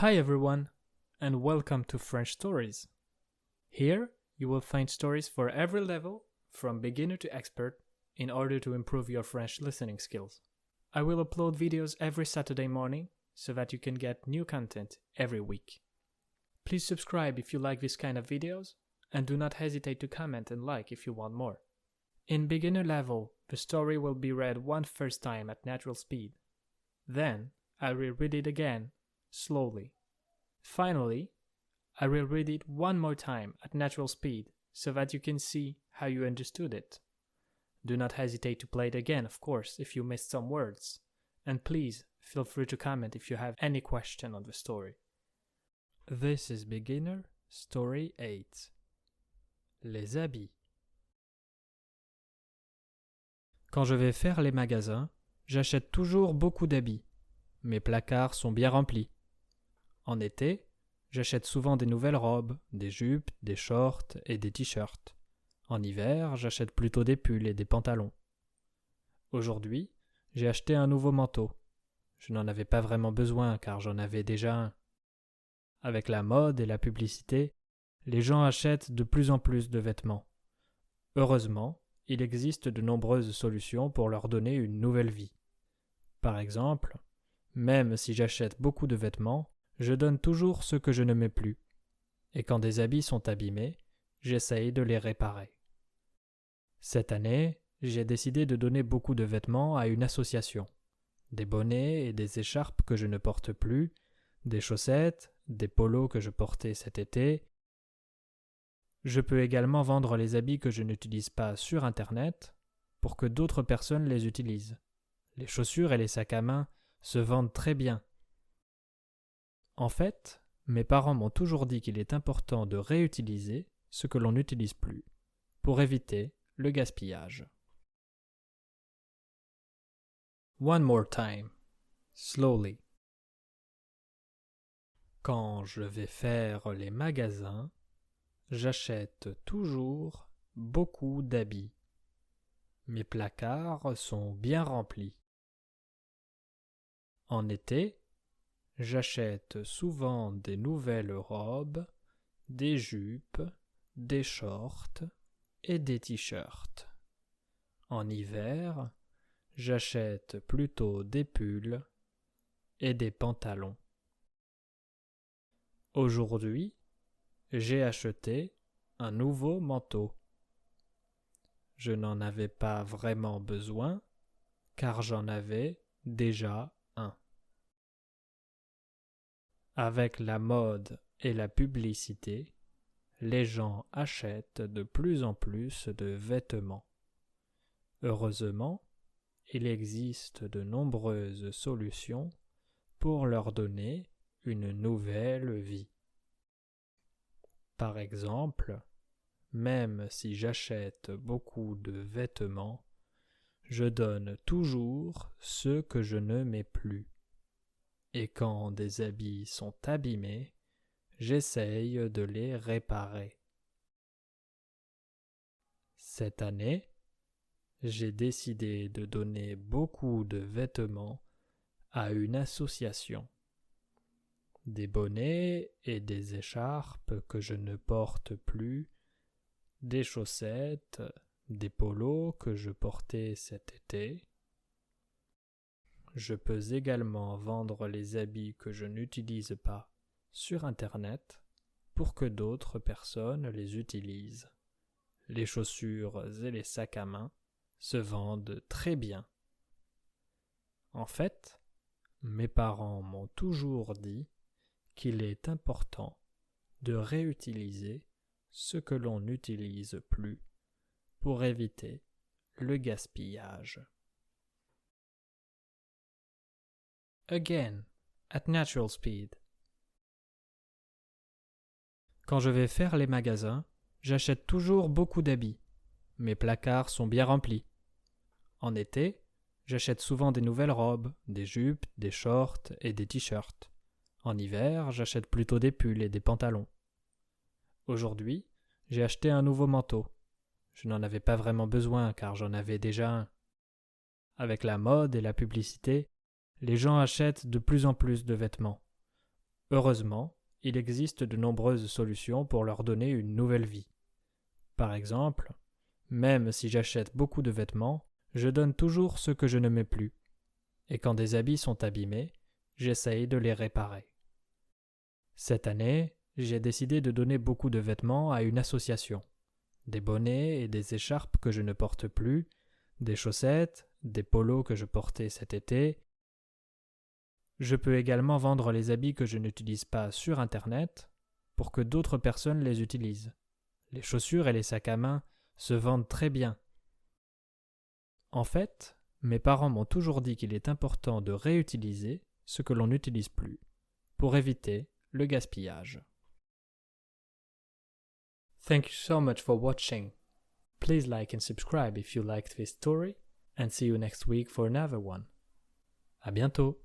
Hi everyone, and welcome to French Stories. Here, you will find stories for every level, from beginner to expert, in order to improve your French listening skills. I will upload videos every Saturday morning so that you can get new content every week. Please subscribe if you like this kind of videos, and do not hesitate to comment and like if you want more. In beginner level, the story will be read one first time at natural speed. Then, I will read it again, slowly. Finally, I will read it one more time at natural speed so that you can see how you understood it. Do not hesitate to play it again, of course, if you missed some words. And please, feel free to comment if you have any question on the story. This is Beginner Story 8. Les habits. Quand je vais faire les magasins, j'achète toujours beaucoup d'habits. Mes placards sont bien remplis. En été, j'achète souvent des nouvelles robes, des jupes, des shorts et des t-shirts. En hiver, j'achète plutôt des pulls et des pantalons. Aujourd'hui, j'ai acheté un nouveau manteau. Je n'en avais pas vraiment besoin car j'en avais déjà un. Avec la mode et la publicité, les gens achètent de plus en plus de vêtements. Heureusement, il existe de nombreuses solutions pour leur donner une nouvelle vie. Par exemple, même si j'achète beaucoup de vêtements, je donne toujours ceux que je ne mets plus. Et quand des habits sont abîmés, j'essaye de les réparer. Cette année, j'ai décidé de donner beaucoup de vêtements à une association. Des bonnets et des écharpes que je ne porte plus, des chaussettes, des polos que je portais cet été. Je peux également vendre les habits que je n'utilise pas sur Internet pour que d'autres personnes les utilisent. Les chaussures et les sacs à main se vendent très bien. En fait, mes parents m'ont toujours dit qu'il est important de réutiliser ce que l'on n'utilise plus, pour éviter le gaspillage. One more time, slowly. Quand je vais faire les magasins, j'achète toujours beaucoup d'habits. Mes placards sont bien remplis. En été, j'achète souvent des nouvelles robes, des jupes, des shorts et des t-shirts. En hiver, j'achète plutôt des pulls et des pantalons. Aujourd'hui, j'ai acheté un nouveau manteau. Je n'en avais pas vraiment besoin car j'en avais déjà un. Avec la mode et la publicité, les gens achètent de plus en plus de vêtements. Heureusement, il existe de nombreuses solutions pour leur donner une nouvelle vie. Par exemple, même si j'achète beaucoup de vêtements, je donne toujours ceux que je ne mets plus. Et quand des habits sont abîmés, j'essaye de les réparer. Cette année, j'ai décidé de donner beaucoup de vêtements à une association. Des bonnets et des écharpes que je ne porte plus, des chaussettes, des polos que je portais cet été. Je peux également vendre les habits que je n'utilise pas sur Internet pour que d'autres personnes les utilisent. Les chaussures et les sacs à main se vendent très bien. En fait, mes parents m'ont toujours dit qu'il est important de réutiliser ce que l'on n'utilise plus pour éviter le gaspillage. Again, at natural speed. Quand je vais faire les magasins, j'achète toujours beaucoup d'habits. Mes placards sont bien remplis. En été, j'achète souvent des nouvelles robes, des jupes, des shorts et des t-shirts. En hiver, j'achète plutôt des pulls et des pantalons. Aujourd'hui, j'ai acheté un nouveau manteau. Je n'en avais pas vraiment besoin car j'en avais déjà un. Avec la mode et la publicité, les gens achètent de plus en plus de vêtements. Heureusement, il existe de nombreuses solutions pour leur donner une nouvelle vie. Par exemple, même si j'achète beaucoup de vêtements, je donne toujours ceux que je ne mets plus. Et quand des habits sont abîmés, j'essaye de les réparer. Cette année, j'ai décidé de donner beaucoup de vêtements à une association. Des bonnets et des écharpes que je ne porte plus, des chaussettes, des polos que je portais cet été. Je peux également vendre les habits que je n'utilise pas sur Internet pour que d'autres personnes les utilisent. Les chaussures et les sacs à main se vendent très bien. En fait, mes parents m'ont toujours dit qu'il est important de réutiliser ce que l'on n'utilise plus pour éviter le gaspillage. Thank you so much for watching. Please like and subscribe if you liked this story and see you next week for another one. À bientôt.